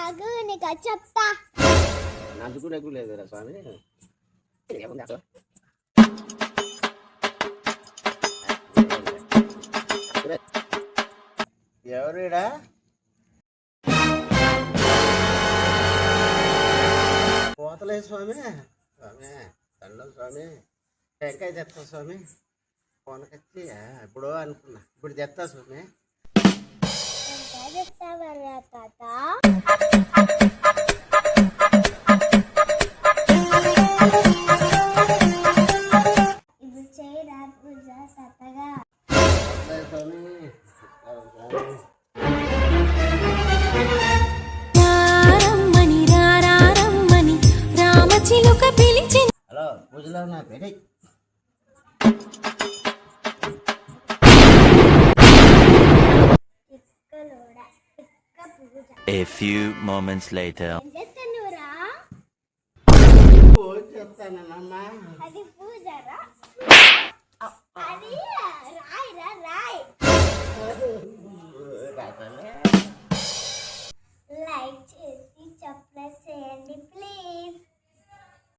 ఆగు నీకు చెప్తా. నందుకు రెగ్గు లేదురా స్వామి. ఎవరుడా పోతలేదు స్వామి. స్వామి దండం స్వామి. టెంకాయ తెస్తా స్వామి. కొనకొచ్చి ఇప్పుడు అనుకున్నా, ఇప్పుడు తెస్తా స్వామి. ఇప్పుడు చేయరా పూజ సత్తగా స్వామి. హలో పూజలో నా పెళ్ళి. A few moments later. పూజ చేస్తానమ్మా. అది పూజరా, అది రాయ్. రాత్రి